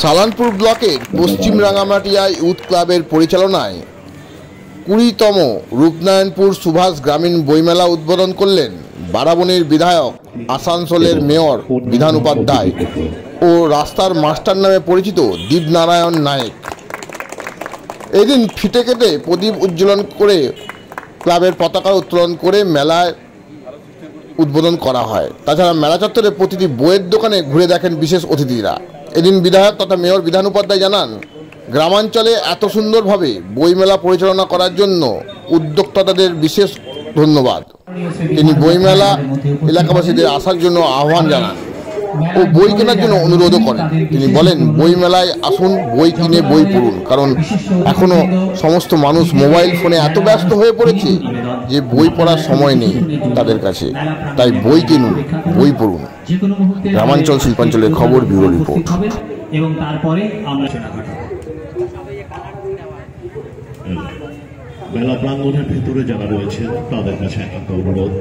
সালানপুর ব্লকের পশ্চিম রাঙামাটিয়া ইউথ ক্লাবের পরিচালনায় 20তম রূপনারায়ণপুর সুভাষ গ্রামীণ বইমেলা উদ্বোধন করলেন বারাবণীর বিধায়ক, আসানসোলের মেয়র বিধান উপাধ্যায় ও রাস্তার মাস্টার নামে পরিচিত দীপনারায়ণ নায়েক। এদিন ফিতে কেটে প্রদীপ উজ্জ্বলন করে ক্লাবের পতাকা উত্তোলন করে মেলায় উদ্বোধন করা হয়। তাছাড়া মেলা চত্বরে প্রতিটি বইয়ের দোকানে ঘুরে দেখেন বিশেষ অতিথিরা। এদিন বিধায়ক তথা মেয়র বিধান উপাধ্যায় জানান, গ্রামাঞ্চলে এত সুন্দরভাবে বইমেলা পরিচালনা করার জন্য উদ্যোক্তাদের বিশেষ ধন্যবাদ। তিনি বইমেলা এলাকাবাসীদের আসার জন্য আহ্বান জানান ও বই কেনার জন্য অনুরোধও করেন। তিনি বলেন, বইমেলায় আসুন, বই কিনে বই পড়ুন, কারণ এখনও সমস্ত মানুষ মোবাইল ফোনে এত ব্যস্ত হয়ে পড়েছে যে বই পড়ার সময় নেই তাদের কাছে। তাই বই কিনুন, বই পড়ুন। গ্রামাঞ্চল শিল্পাঞ্চলের খবর, ব্যুরো রিপোর্ট। এবং তারপরে আমরা মেলা প্রাঙ্গণের ভেতরে যারা রয়েছেন তাদের কাছে একান্ত অনুরোধ,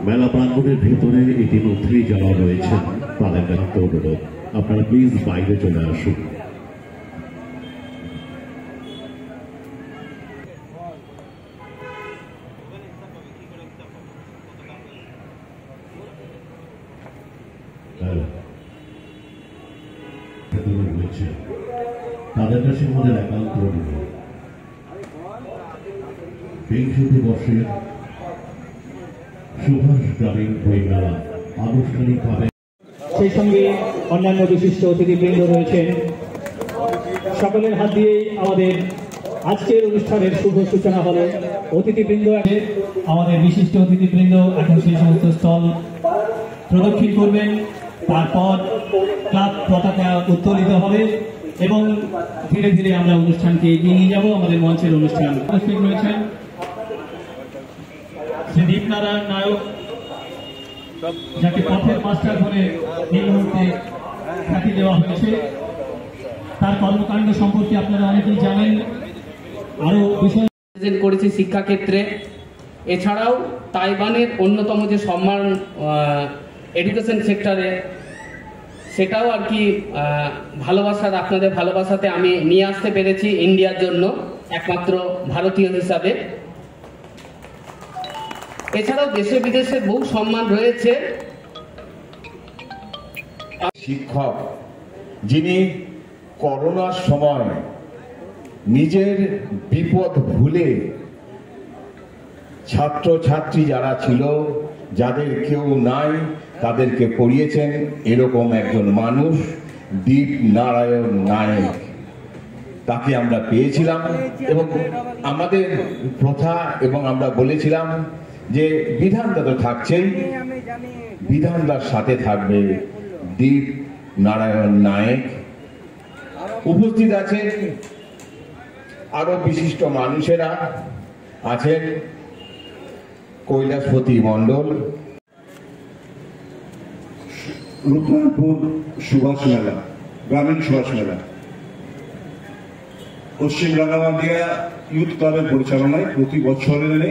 মেলা প্রাঙ্গণের ভেতরে ইতিমধ্যেই যারা রয়েছেন তাদের একান্ত অনুরোধ, আপনারা প্লিজ বাইরে চলে আসুন। তাদের কাছে আমাদের একান্ত অনুরোধ, 20 বর্ষের সুভাষ গ্রামীণ বইমেলা আনুষ্ঠানিকভাবে, সেই সঙ্গে অন্যান্য বিশিষ্ট অতিথিবৃন্দ রয়েছেন। সকলের হাত দিয়ে আমাদের আজকের অনুষ্ঠানের শুভ সূচনা হলো। অতিথিবৃন্দ, আমাদের বিশিষ্ট অতিথিবৃন্দ এখন সেই সমস্ত স্থল প্রদক্ষিণ করবেন। তারপর ক্লাব পতাকা উত্তোলিত হবে এবং ধীরে ধীরে আমরা অনুষ্ঠানকে এগিয়ে নিয়ে যাব। আমাদের মঞ্চের অনুষ্ঠান উপস্থিত রয়েছেন শ্রী দীপনারায়ণ নায়ক, যাকে পথের মাস্টার বলে এই মুহূর্তে খ্যাতি দেওয়া হয়েছে। তার কর্মকাণ্ড সম্পর্কে আপনারা অনেকেই জানেন। আরো বিষয় করেছি শিক্ষাক্ষেত্রে। এছাড়াও তাইওয়ানের অন্যতম যে সম্মান এডুকেশন সেক্টরে, সেটাও আর কি আপনাদের ভালোবাসাতে আমি নিয়ে আসতে পেরেছি ইন্ডিয়ার জন্য, একমাত্র ভারতীয় হিসাবে। এছাড়াও দেশে বিদেশে বহু সম্মান রয়েছে। শিক্ষক যিনি করোনার সময় নিজের বিপদ ভুলে ছাত্রছাত্রী যারা ছিল, যাদের কেউ নাই, তাদেরকে পড়িয়েছেন, এরকম একজন মানুষ দীপনারায়ণ নায়েক। তাকে আমরা পেয়েছিলাম এবং আমাদের প্রথা, এবং আমরা বলেছিলাম যে বিধানদা তো থাকছেন, বিধানদার সাথে থাকবে দীপনারায়ণ নায়েক। উপস্থিত আছেন আরো বিশিষ্ট মানুষেরা আছেন, কৈলাসপতি মণ্ডল। রূপনারায়ণপুর সুভাষ মেলা, গ্রামীণ সুভাষ মেলা পশ্চিম রাঙামাটিয়া ইউথ ক্লাবের পরিচালনায় প্রতি বছরের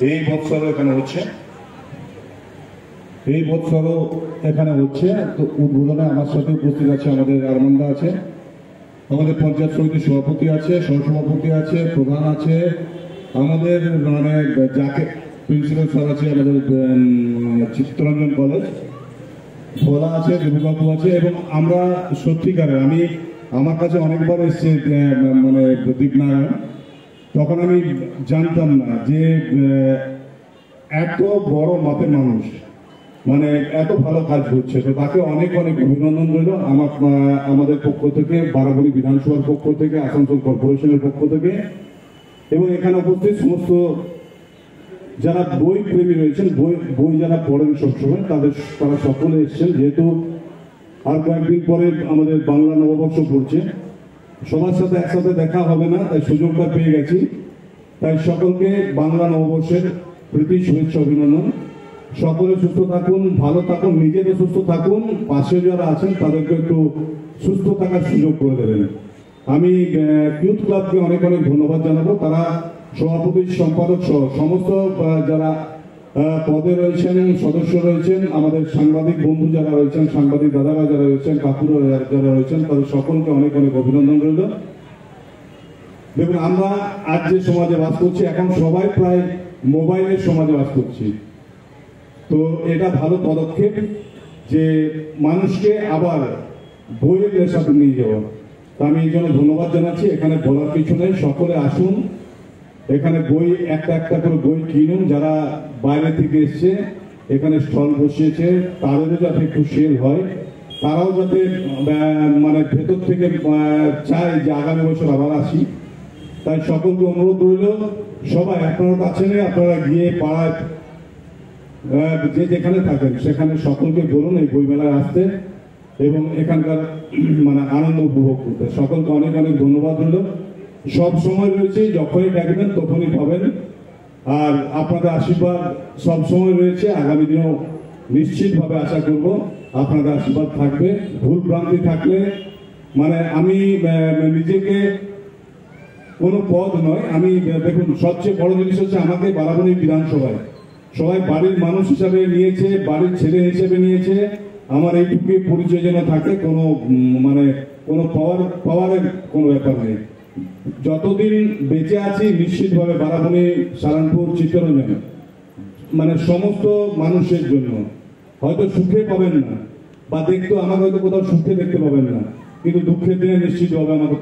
এই বছরও এখানে হচ্ছে। এই বছরও এখানে হচ্ছে। তো উদ্বোধনে আমার সাথে উপস্থিত আছে আমাদের আরমানদা আছে, আমাদের পঞ্চায়েত সমিতির সভাপতি আছে, সহসভাপতি আছে, প্রধান আছে, আমাদের মানে যাকে প্রিন্সিপাল স্যার আছে, আমাদের চিত্তরঞ্জন কলেজ ভোলা আছে, দেবীবাবু আছে। এবং আমরা সত্যিকারের, আমার কাছে অনেকবার এসছে মানে দীপনারায়ণ, তখন আমি জানতাম না যে এত বড় মাপের মানুষ, মানে এত ভালো কাজ করছে। তো তাকে অনেক অনেক অভিনন্দন রইল আমাদের পক্ষ থেকে, বারাবণী বিধানসভার পক্ষ থেকে, আসানসোল কর্পোরেশনের পক্ষ থেকে, এবং এখানে উপস্থিত সমস্ত যারা বই প্রেমী রয়েছেন, বই যারা পড়েন সবসময়, তারা সকলে এসছেন। যেহেতু আর কয়েকদিন পরে আমাদের বাংলা নববর্ষ পড়ছে, সবার সাথে একসাথে দেখা হবে না, তাই সুযোগটা পেয়ে গেছি। তাই সকলকে বাংলা নববর্ষের প্রীতি, শুভেচ্ছা, অভিনন্দন। সকলে সুস্থ থাকুন, ভালো থাকুন, নিজেরা সুস্থ থাকুন, পাশে যারা আছেন তাদেরকে একটু সুস্থ থাকার সুযোগ করে দেবেন। আমি ইউথ ক্লাবকে অনেক অনেক ধন্যবাদ জানাবো। তারা সভাপতি, সম্পাদক সহ সমস্ত যারা পদে রয়েছেন, সদস্য রয়েছেন, আমাদের সাংবাদিক বন্ধু যারা রয়েছেন, সাংবাদিক দাদারা যারা রয়েছেন, কাকুরা যারা রয়েছেন, তাদের সকলকে অনেক অনেক অভিনন্দন রইল। দেখুন, আমরা আজ যে সমাজে বাস করছি, এখন সবাই প্রায় মোবাইলের সমাজে বাস করছি। তো এটা ভালো পদক্ষেপ যে মানুষকে আবার বইয়ের নেশাতে নিয়ে যাওয়া। তা আমি এই জন্য ধন্যবাদ জানাচ্ছি। এখানে বলার কিছু নেই, সকলে আসুন, এখানে বই একটা একটা করে বই কিনুন। যারা বাইরে থেকে এসছে, এখানে স্টল বসিয়েছে, তাদেরও যাতে একটু সেল হয়, তারাও যাতে মানে ভেতর থেকে চায় যে আগামী বছর আবার আসি। তাই সকলকে অনুরোধ রইল, সবাই আপনারা কাছে নেই, আপনারা গিয়ে পাড়ায় যে যেখানে থাকেন সেখানে সকলকে বলুন এই বইমেলায় আসতে এবং এখানকার মানে আনন্দ উপভোগ করতে। সকলকে অনেক অনেক ধন্যবাদ রইল। সব সময় রয়েছে, যখনই ডাকবেন তখনই পাবেন। আর আপনাদের আশীর্বাদ সব সময় রয়েছে, আগামী দিনেও নিশ্চিতভাবে আশা করব আপনাদের আশীর্বাদ থাকবে। ভুল ভ্রান্তি থাকলে মানে আমি নিজেকে কোনো পদ নয়, আমি দেখুন সবচেয়ে বড় জিনিস হচ্ছে আমাকে বারাবণী বিধানসভায় সবাই বাড়ির মানুষ হিসাবে নিয়েছে, বাড়ির ছেলে হিসেবে নিয়েছে। আমার এইটুকু পরিচয় যেন থাকে, কোনো মানে কোনো পাওয়ারের কোনো ব্যাপার নেই। যতদিন বেঁচে আছি নিশ্চিতভাবে বারাবণী, সারানপুর, চিত্তরঞ্জন মানে সমস্ত মানুষের জন্য হয়তো সুখে পাবেন না, বা দেখতে আমাকে হয়তো কোথাও সুখে দেখতে পাবেন না, কিন্তু দুঃখের দিনে নিশ্চিতভাবে আমাকে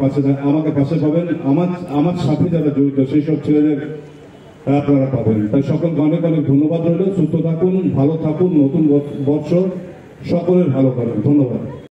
পাশে পাবেন। আমার সাথে যারা জড়িত সেই সব ছেলেদের আপনারা পাবেন। তাই সকলকে অনেক অনেক ধন্যবাদ রইল। সুস্থ থাকুন, ভালো থাকুন, নতুন বর্ষ সকলের ভালো করেন। ধন্যবাদ।